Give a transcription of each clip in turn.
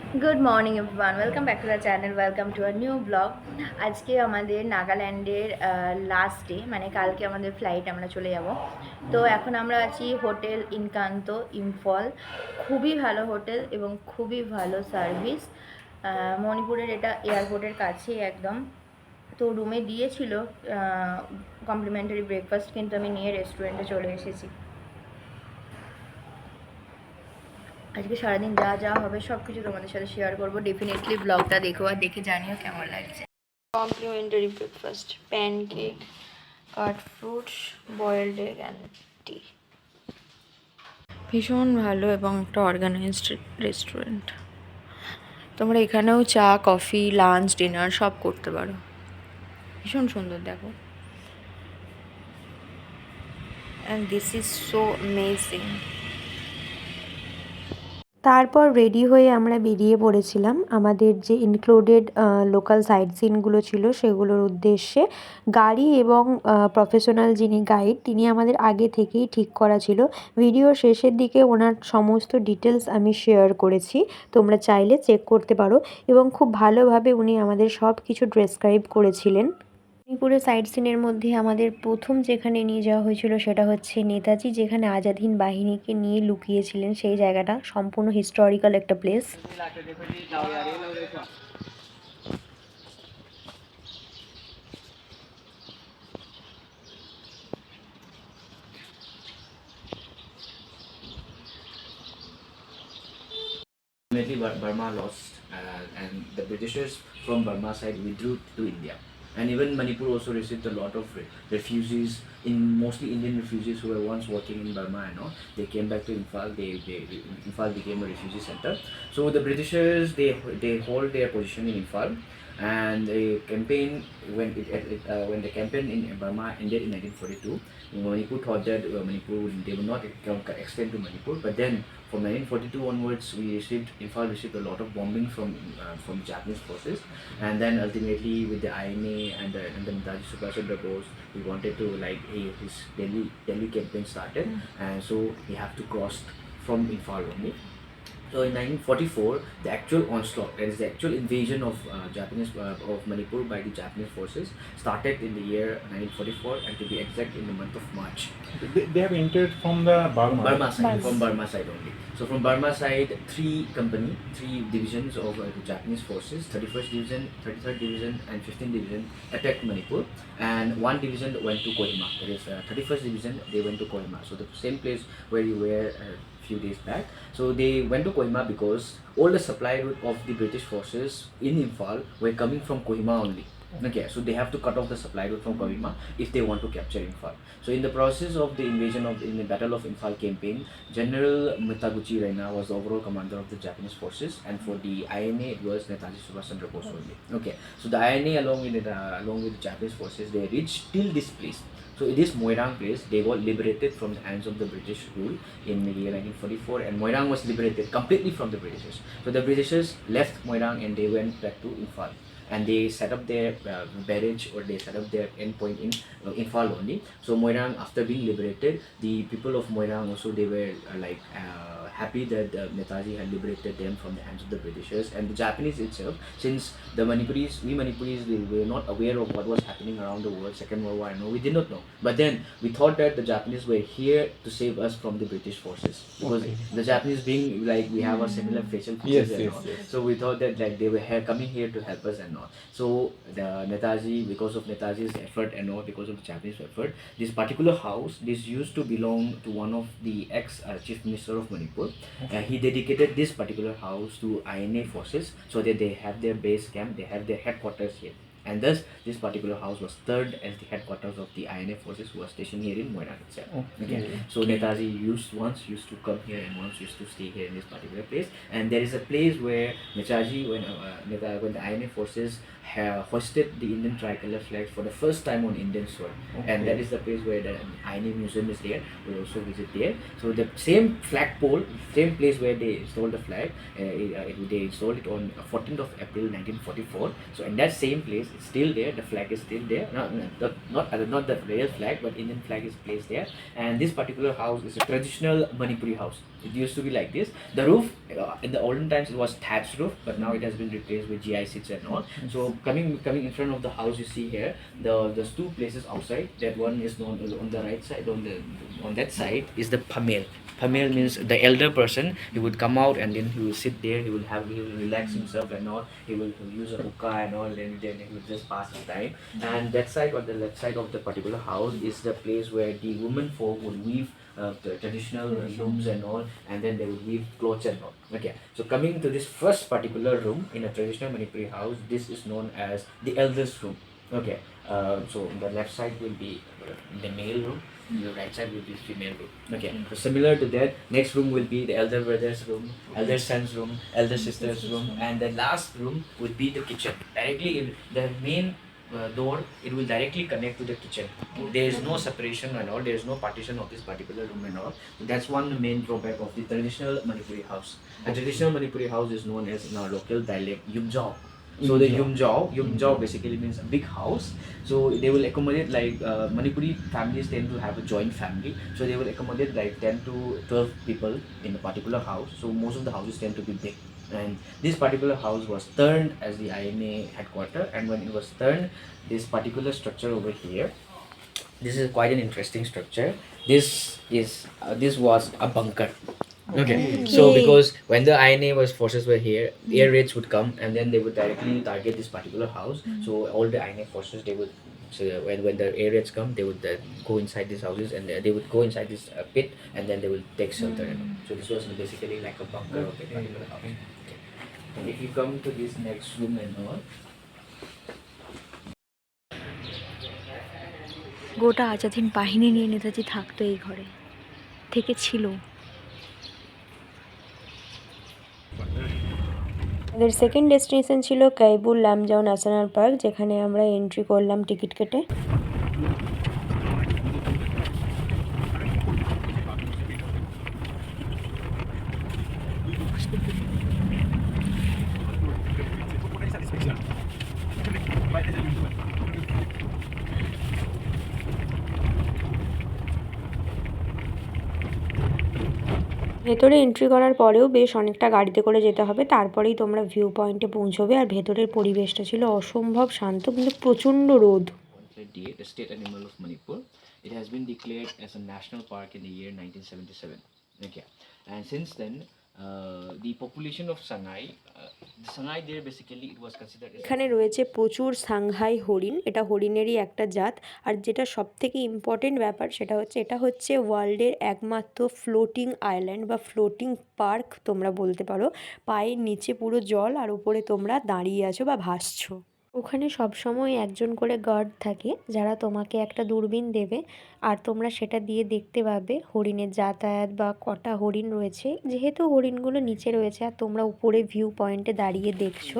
Good morning everyone, welcome back to the channel, welcome to a new blog. আজকে আমাদের নাগাল্যান্ডের last day, মানে কালকে আমাদের ফ্লাইট, আমরা চলে যাব। তো এখন আমরা আছি হোটেল ইনকান্ত, ইম্ফল। খুবই ভালো হোটেল এবং খুবই ভালো সার্ভিস। মণিপুরের এটা এয়ারপোর্টের কাছেই একদম। তো রুমে দিয়েছিল কমপ্লিমেন্টারি ব্রেকফাস্ট, কিন্তু আমি নিয়ে রেস্টুরেন্টে চলে এসেছি। আজকে সারাদিন যা যা হবে সব কিছু তোমাদের সাথে শেয়ার করবো। ডেফিনেটলি ব্লগটা দেখো আর দেখে জানিও কেমন লাগছে। Complimentary breakfast, pancake, cut fruits, boiled egg and tea. ভীষণ ভালো এবং একটা অর্গানাইজড রেস্টুরেন্ট। তোমরা এখানেও চা, কফি, লাঞ্চ, ডিনার সব করতে পারো। ভীষণ সুন্দর দেখো। And this is so amazing. তারপর রেডি হয়ে আমরা বেরিয়ে পড়েছিলাম আমাদের যে ইনক্লুডেড লোকাল সাইট সিনগুলো ছিল সেগুলোর উদ্দেশ্যে। গাড়ি এবং প্রফেশনাল যিনি গাইড তিনি আমাদের আগে থেকেই ঠিক করা ছিল। ভিডিও শেষের দিকে ওনার সমস্ত ডিটেলস আমি শেয়ার করেছি, তোমরা চাইলে চেক করতে পারো। এবং খুব ভালোভাবে উনি আমাদের সব কিছু ডেসক্রাইব করেছিলেন। মণিপুরের সাইট সিনের মধ্যে আমাদের প্রথম যেখানে নিয়ে যাওয়া হয়েছিল সেটা হচ্ছে নেতাজি, যেখানে আজাদ হিন্দ বাহিনীকে নিয়ে লুকিয়েছিলেন। সেই জায়গাটা সম্পূর্ণ হিস্টোরিক্যাল একটা place. Ultimately, Burma lost, and the Britishers from Burma side withdrew to India. And even Manipur also received a lot of refugees, in mostly Indian refugees who were once working in Burma. They came back to Imphal. Imphal became a refugee center. So the Britishers they hold their position in Imphal, and the campaign when the campaign in Burma ended in 1942, Manipur thought that Manipur they would not extend to Manipur, but then from 1942 onwards, Imphal received a lot of bombing from Japanese forces, and then ultimately with the INA and the Netaji Subhash Chandra Bose, he wanted to his Delhi campaign started, and so he have to cross from Imphal only. So in 1944, the actual onslaught, that is the actual invasion of of Manipur by the Japanese forces, started in the year 1944, and to be exact, in the month of March. They have entered from the Burma. Burma side, from Burma side only. So from Burma side, three divisions of the Japanese forces, 31st Division, 33rd Division, and 15th Division attacked Manipur, and one division went to Kohima. That is 31st Division, they went to Kohima. So the same place where you were few days back. So they went to Kohima because all the supply route of the British forces in Imphal were coming from Kohima only. Okay, so they have to cut off the supply route from Kohima if they want to capture Imphal. So in the process of the in the Battle of Imphal campaign, General Mitaguchi Reina was the overall commander of the Japanese forces, and for the INA it was Netaji Subhash Chandra Bose only. Okay, so the INA along with the Japanese forces, they reached till this place. So it is Moirang place. They got liberated from the hands of the British rule in the year 1944, and Moirang was liberated completely from the Britishers. So the Britishers left Moirang and they went back to Imphal, and they set up their barrage, or they set up their endpoint in Imphal only. So Moirang, after being liberated, the people of Moirang also, they were happy that Netaji had liberated them from the hands of the Britishers. And the Japanese itself, since we Manipuris, we were not aware of what was happening around the world, Second World War, no, we did not know. But then we thought that the Japanese were here to save us from the British forces, because the Japanese, being like, we have a similar facial features and all. So we thought that they were coming here to help us and all. So the Netaji, because of Netaji's effort and all, because of the Japanese effort, this particular house, this used to belong to one of the ex chief minister of Manipur. He dedicated this particular house to INA forces, so that they have their base camp, they have their headquarters here. And thus, this particular house was served as the headquarters of the INA forces who were stationed here in Moirang itself. Okay. So Netaji once used to come here, and once used to stay here in this particular place. And there is a place where Netaji, when the INA forces hoisted the Indian tricolor flag for the first time on Indian soil, and that is the place where the INA museum is there. We also visit there. So the same flagpole, same place where they installed the flag, they installed it on 14th of April 1944. So in that same place still there. The flag is still there. Not the real flag, but Indian flag is placed there. And this particular house is a traditional Manipuri house. It used to be like this. The roof in the olden times it was thatched roof, but now it has been replaced with GI6 and all. So coming in front of the house, you see here there's two places outside. That one is known on the right side. On that side is the pamel. Pamel means the elder person. He would come out and then he will sit there. He will relax himself and all. He will use a hookah and all. Then he will just pass his time. And that side or the left side of the particular house is the place where the women folk would weave the traditional looms and all, and then they would weave clothes and all. Okay, so coming to this first particular room in a traditional Manipuri house, this is known as the eldest room. Okay, so the left side will be the male room, the right side will be female room. Okay, so similar to that, next room will be the elder brother's room, elder son's room, elder sister's room, and the last room would be the kitchen. Directly in the main door, it will directly connect to the kitchen. There is no separation and all. There is no partition of this particular room and all. So that's one main drawback of the traditional Manipuri house. A traditional Manipuri house is known as in our local dialect Yumjao. So the Yumjao basically means a big house. So they will accommodate like Manipuri families tend to have a joint family. So they will accommodate like 10 to 12 people in a particular house. So most of the houses tend to be big. And this particular house was turned as the INA headquarters, and when it was turned, this particular structure over here, this is quite an interesting structure. This was a bunker. Okay. So because when the INA forces were here, air raids would come and then they would directly target this particular house. So all the INA forces, they would, so when the air raids come, they would go inside these houses and they would go inside this pit and then they will take shelter and all. So this was basically like a bunker of a particular house. Okay. And if you come to this next room and all, গোটা আজাদিন বাহিনী নিয়ে নেতাজি থাকতো এই ঘরে, থেকে ছিল। আমাদের second destination ছিল কাইবুল লামজাও ন্যাশনাল পার্ক, যেখানে আমরা এন্ট্রি করলাম টিকিট কেটে। ভেতরে এন্ট্রি করার পরেও বেশ অনেকটা গাড়িতে করে যেতে হবে, তারপরেই তোমরা ভিউ পয়েন্টে পৌঁছবে। আর ভেতরের পরিবেশটা ছিল অসম্ভব শান্ত, কিন্তু প্রচণ্ড রোদ। the state animal of Manipur, it has been declared as a national park in the year 1977. Okay, and since then, the population of Sangai there basically it was considered as এখানে রয়েছে প্রচুর সাংহাই হরিণ, এটা হরিণেরই একটা জাত। আর যেটা সবথেকে important ব্যাপার সেটা হচ্ছে এটা হচ্ছে ওয়ার্ল্ডের একমাত্র ফ্লোটিং আইল্যান্ড বা ফ্লোটিং পার্ক তোমরা বলতে পারো। পায়ের নিচে পুরো জল আর উপরে তোমরা দাঁড়িয়ে আছো বা ভাসছো। ওখানে সবসময় একজন করে গার্ড থাকে যারা তোমাকে একটা দূরবীন দেবে, আর তোমরা সেটা দিয়ে দেখতে পাবে হরিণের যাতায়াত বা কটা হরিণ রয়েছে। যেহেতু হরিণগুলো নিচে রয়েছে আর তোমরা উপরে ভিউ পয়েন্টে দাঁড়িয়ে দেখছো।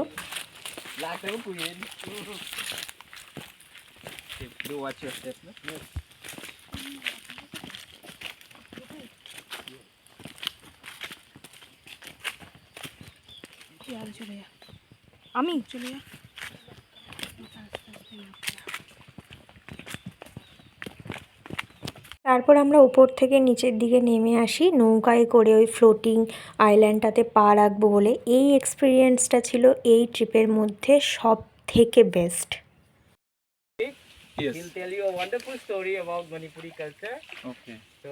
আমি চলে যা। তারপর আমরা উপর থেকে নিচের দিকে নেমে আসি নৌকায় করে ওই ফ্লোটিং আইল্যান্ডটাতে পা রাখবো বলে। এই এক্সপিরিয়েন্সটা ছিল এই ট্রিপের মধ্যে সব থেকে best. Yes. He'll tell you a wonderful story about Manipuri culture. Okay. So,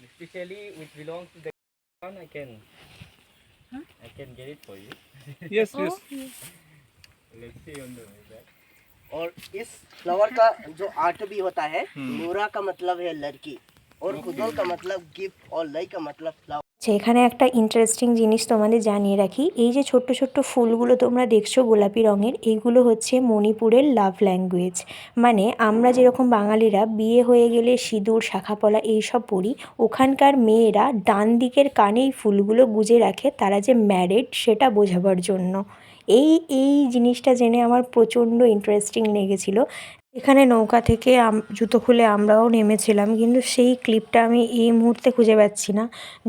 especially which belongs to the one, I can get it for you. Yes, yes. Let's see on the way back. और इस flower का जो art भी होता है, नूरा का मतलब है लड़की और खुदल का मतलब गिफ्ट और लई का मतलब फ्लावर। এখানে একটা ইন্টারেস্টিং জিনিস তোমাদের জানিয়ে রাখি, এই যে ছোট্ট ছোট্ট ফুলগুলো তোমরা দেখছো গোলাপি রঙের, এইগুলো হচ্ছে মণিপুরের লাভ ল্যাঙ্গুয়েজ। মানে আমরা যেরকম বাঙালিরা বিয়ে হয়ে গেলে সিঁদুর শাখাপলা এইসব পরি, ওখানকার মেয়েরা ডান দিকের কানেই ফুলগুলো গুজে রাখে, তারা যে ম্যারিড সেটা বোঝাবার জন্য। এই জিনিসটা জেনে আমার প্রচণ্ড ইন্টারেস্টিং লেগেছিলো। এখানে নৌকা থেকে জুতো খুলে আমরাও নেমেছিলাম, কিন্তু সেই ক্লিপটা আমি এই মুহূর্তে খুঁজে পাচ্ছি না।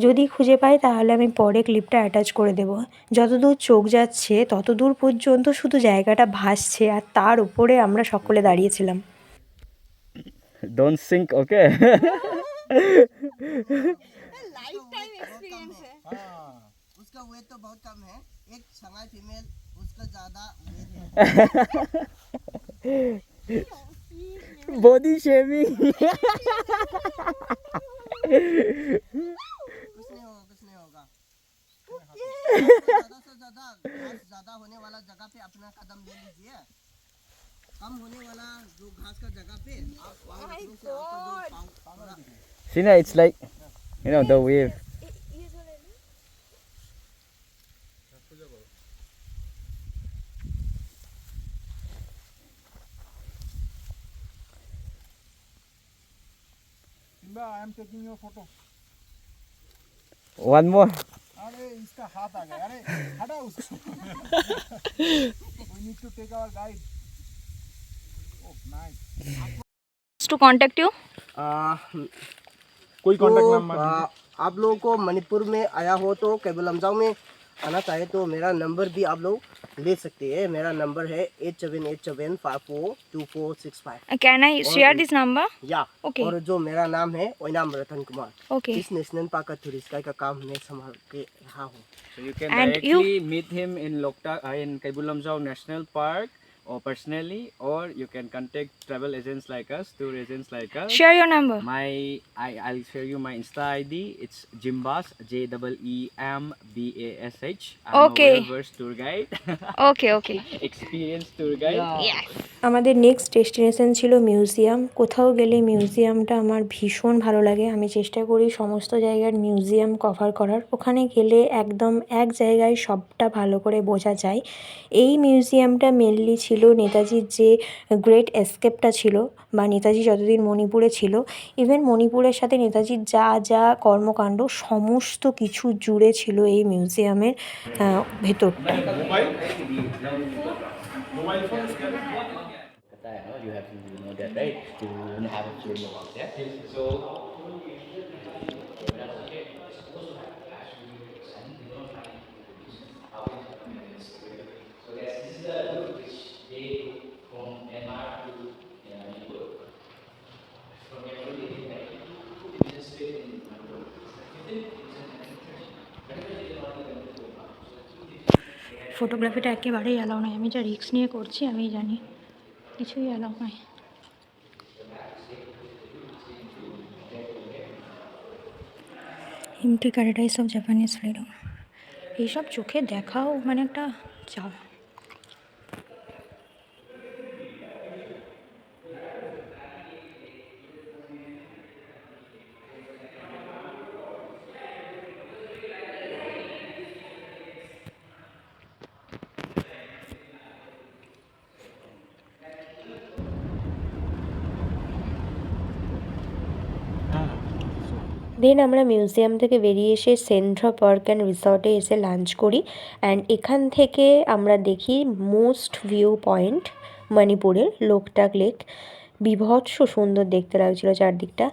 যদি খুঁজে পাই তাহলে আমি পরে ক্লিপটা অ্যাটাচ করে দেব। যতদূর চোখ যাচ্ছে ততদূর পর্যন্ত শুধু জায়গাটা ভাসছে, আর তার উপরে আমরা সকলে দাঁড়িয়েছিলাম। Don't sink, okay? Life time experience है। उसका वेट तो बहुत कम है, एक संगाई फीमेल उसका ज्यादा वेट है। Body shaming. कुछ नहीं होगा। ज्यादा से ज्यादा घास ज्यादा होने वाला जगह पे अपना कदम ले लीजिए, कम होने वाला जो घास का जगह पे आप पाँव रखने से आपका जो पाँव थोड़ा Sina, it's like, you know, the wave. Simba, I am taking your photo. One more. अरे इसका हाथ आ गया, अरे हटा उसको. We need to take our guide. Oh, nice. To contact you? कोई तो कांटेक्ट नंबर आप लोगों को मणिपुर में आया हो तो केबल लमजाओ में आना चाहे तो मेरा नंबर भी आप लोग ले सकते हैं। मेरा नंबर है 8787542465। Can I share this number? या Okay. और जो मेरा नाम है ओइनाम रतन कुमार। Okay. इस नेशनल पार्क का टूरिस्ट गाइड का काम मैं संभाल के रहा हूँ। So you can And directly meet him in Loktak, in Kaibulamjao National Park, or personally, or you can contact travel agents like us, tour agents like us. Share your number. I'll share you my Insta ID. It's Jimbas, JEEMBASH. I'm Okay. a well-versed tour guide, Okay, okay. experienced tour guide. Yes. আমাদের next destination ছিল museum. কোথাও গেলে মিউজিয়ামটা আমার ভীষণ ভালো লাগে, আমি চেষ্টা করি সমস্ত জায়গার মিউজিয়াম কভার করার। ওখানে গেলে একদম এক জায়গায় সবটা ভালো করে বোঝা যায়। এই মিউজিয়ামটা মেনলি ছিল নেতাজির যে গ্রেট এস্কেপটা ছিল, বা নেতাজি যতদিন মণিপুরে ছিল, ইভেন মণিপুরের সাথে নেতাজির যা যা কর্মকাণ্ড সমস্ত কিছু জুড়ে ছিল এই মিউজিয়ামের ভেতরটা। You have to know that, right? To have a feeling about that. So ফটোগ্রাফিটা একেবারেই অ্যালাউ নয়, আমি যা রিস্ক নিয়ে করছি আমি জানি, কিছুই অ্যালাউ নয়। হিমটি প্যারাডাইস অফ জাপানিজ ফ্রিডম, এইসব চোখে দেখাও মানে একটা চাও। দেন আমরা মিউজিয়াম থেকে বেরিয়ে এসে সেন্ট্রা পার্ক অ্যান্ড রিসর্টে এসে লাঞ্চ করি। অ্যান্ড এখান থেকে আমরা দেখি মোস্ট ভিউ পয়েন্ট মণিপুরের লোকটাক লেক। বীভৎস সুন্দর দেখতে লাগছিলো চারদিকটা।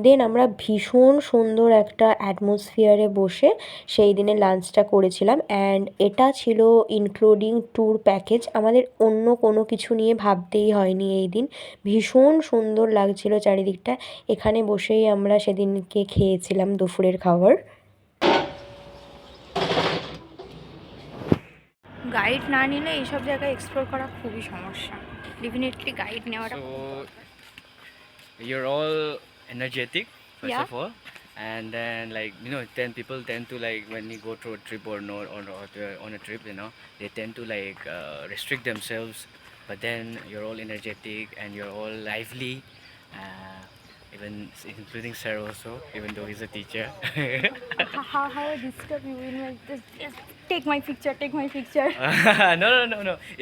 দেন আমরা ভীষণ সুন্দর একটা অ্যাটমসফিয়ারে বসে সেই দিনে লাঞ্চটা করেছিলাম। অ্যান্ড এটা ছিল ইনক্লুডিং ট্যুর প্যাকেজ, আমাদের অন্য কোনো কিছু নিয়ে ভাবতেই হয়নি এই দিন। ভীষণ সুন্দর লাগছিল চারিদিকটা। এখানে বসেই আমরা সেদিনকে খেয়েছিলাম দুপুরের খাবার। গাইড না নিলে এইসব জায়গায় এক্সপ্লোর করা খুবই সমস্যা, ডেফিনেটলি গাইড নেওয়াটা। So you're all energetic, first Yeah. of all, and then like you know, 10 people tend to like when you go to a trip or no on a trip, you know, they tend to like restrict themselves. But then you're all energetic and you're all lively, even including Sir also, even though he's a teacher. how I disturb you in like this? Take my picture, take my picture. No,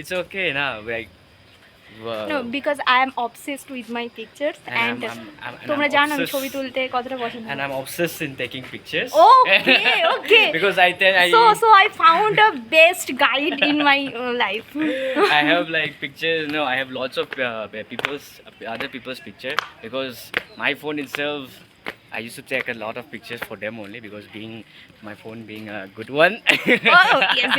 it's okay now. Like Wow. No, because I am obsessed with my pictures and তোমরা জানো আমি ছবি তুলতে কতটা পছন্দ And করি। I'm obsessed in taking pictures. Okay. Because I So I found a best guide in my life. I have like pictures. No, I have lots of other people's picture, because my phone itself, I used to take a lot of pictures for them only, because my phone being a good one. Oh, yes.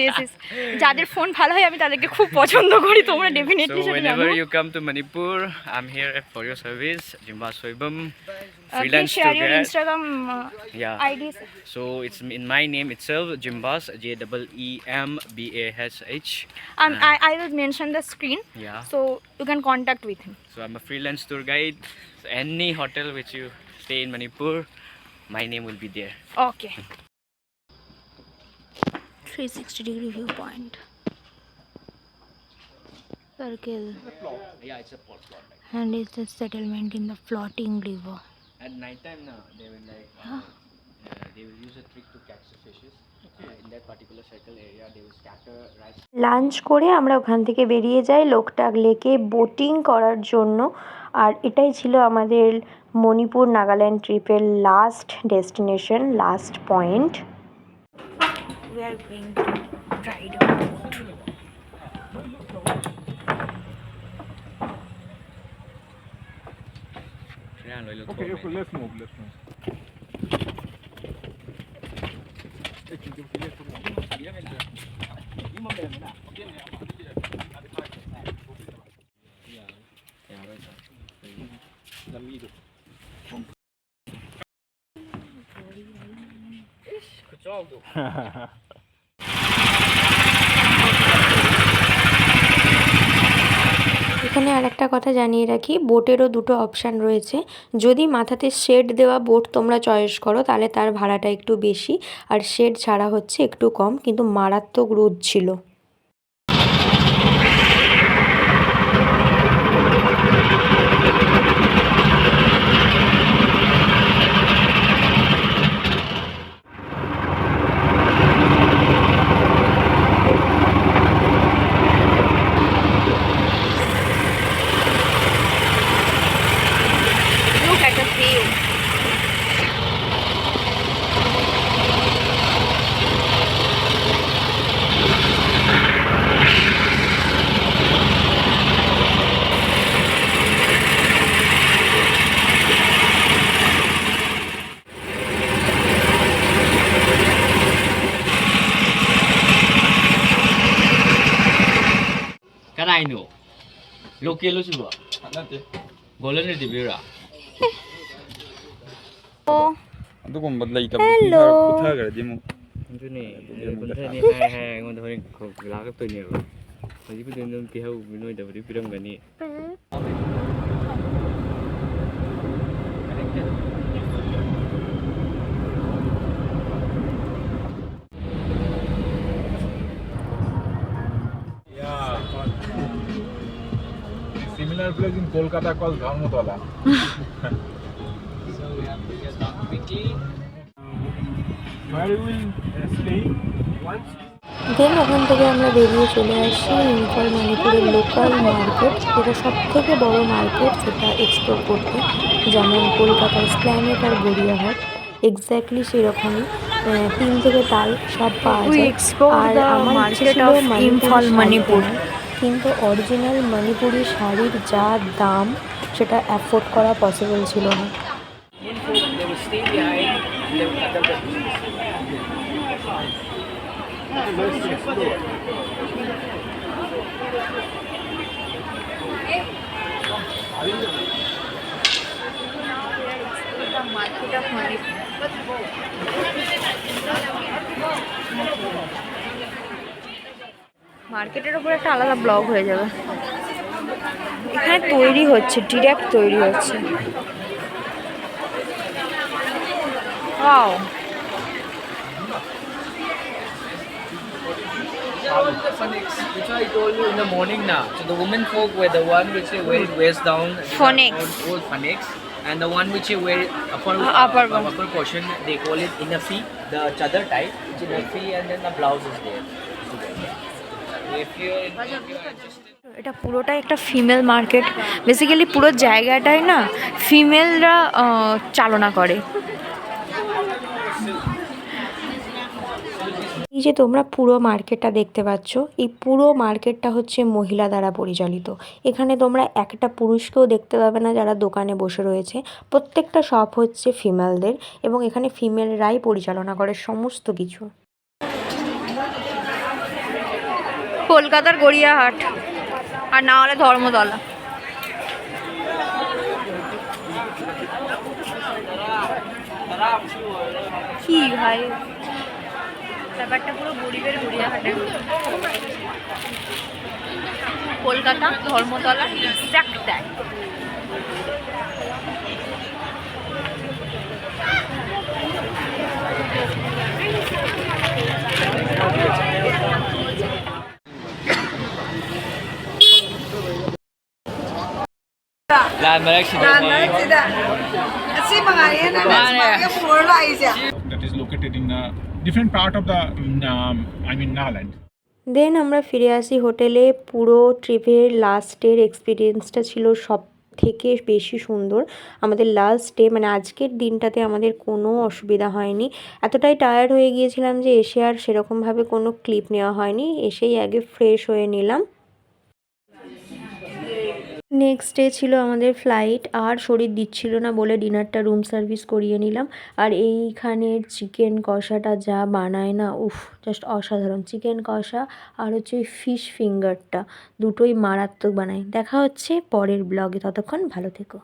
যাদের phone ভালো হয় আমি তাদেরকে খুব পছন্দ করি, তোমরা definitely So সেটা জানো। whenever you come to Manipur, I'm here for your service. Jimba Soibam, Please freelance share your tour. Instagram Yeah. IDs. So it's in my name itself, Jimbas, JEEMBASH. I will mention the screen, Yeah. so you can contact with him. So I'm a freelance tour guide. So any hotel which you stay in Manipur, my name will be there. Okay. 360-degree viewpoint. Circle. Yeah, it's a plot. And it's a settlement in the floating river. At night time now, they will they will use a trick to catch the fishes. In that particular circle area, they will scatter rice. Lunch করে আমরা ওখান থেকে বেরিয়ে যাই লোকটাক লেকে boating করার জন্য। আর এটাই ছিল আমাদের মণিপুর নাগাল্যান্ড ট্রিপের last destination, last point. We are going to ride a boat. Okay, let's move. এখানে আর একটা কথা জানিয়ে রাখি, বোটেরও দুটো অপশান রয়েছে। যদি মাথাতে শেড দেওয়া বোট তোমরা চয়েস করো তাহলে তার ভাড়াটা একটু বেশি, আর শেড ছাড়া হচ্ছে একটু কম, কিন্তু মারাত্মক রোদ ছিল। Look at the view. Kan I know? Lokelo siya. Golan ni Dibira. Oh, ꯑꯗꯨꯒꯨꯝꯕ ꯂꯩꯇꯕ Hello. ꯄꯨꯊꯈ꯭ꯔꯗꯤ ꯑꯃꯨꯛ Anduni, hai ngon thorin khok laga to ne. Haji pu den pi hau binoi da bari piram gani. Similar place in Kolkata called Dharmatola. So we have to get down quickly. Where we will stay once. দেন ওখান থেকে আমরা বেরিয়ে চলে আসি ইম্ফল মণিপুরের local market, যেটা সব থেকে বড় মার্কেট, সেটা এক্সপ্লোর করতে। যেমন কলকাতার স্প্ল্যানেড আর গড়িয়াহাট, এক্স্যাক্টলি সেরকমই 3 থেকে তাল সব পাওয়া We যায়। explored আর the আমার ইচ্ছে market ছিল of Manipuri Imphal, sari Manipur. কেনার, কিন্তু অরিজিনাল মণিপুরি শাড়ির যা দাম সেটা অ্যাফোর্ড করা পসিবল ছিল না। They will stay behind. They will cut up the the market of Manipur. মার্কেটের উপর একটা আলাদা ব্লগ হয়ে যাবে। এখানে তৈরি হচ্ছে, ডিরেক্ট তৈরি হচ্ছে। Wow, the phonics, which I told you in the morning now. So the women folk were the one which they wear it waist down. Phonics. Old phonics. And the one which you wear upper portion, they call it inafi, the chadar type, which is inafi, and then the blouse is there. If you're interested. এটা পুরোটাই একটা female market. Basically পুরো জায়গাটাই না ফিমেলরা চালনা করে। এই যে তোমরা পুরো মার্কেটটা দেখতে পাচ্ছ, এই পুরো মার্কেটটা হচ্ছে মহিলা দ্বারা পরিচালিত। এখানে তোমরা একটা পুরুষকেও দেখতে পাবে না যারা দোকানে বসে রয়েছে। প্রত্যেকটা শপ হচ্ছে ফিমেলদের এবং এখানে ফিমেলরাই পরিচালনা করে সমস্ত কিছু। কলকাতার গড়িয়াহাট আর না হলে ধর্মতলা। কি ভাই ব্যাপারটা পুরো গরিবের গড়িয়াহাটের মতো। Kolkata Dharmatala exact that. that is located in a different part of the Nagaland. দেন আমরা ফিরে আসি হোটেলে। পুরো ট্রিপের লাস্টের এক্সপিরিয়েন্সটা ছিল সব থেকে বেশি সুন্দর। আমাদের লাস্ট ডে মানে আজকের দিনটাতে আমাদের কোনো অসুবিধা হয়নি। এতটাই টায়ার্ড হয়ে গিয়েছিলাম যে এসে আর সেরকমভাবে কোনো ক্লিপ নেওয়া হয়নি, এসেই আগে ফ্রেশ হয়ে নিলাম। নেক্সট ডে ছিল আমাদের ফ্লাইট, আর শরীর দিচ্ছিল না বলে ডিনারটা রুম সার্ভিস করিয়ে নিলাম। আর এইখানের চিকেন কষাটা যা বানায় না, উফ জাস্ট অসাধারণ। চিকেন কষা আর হচ্ছে ওই ফিশ ফিঙ্গারটা দুটোই মারাত্মক বানায়। দেখা হচ্ছে পরের ব্লগে, ততক্ষণ ভালো থেকো।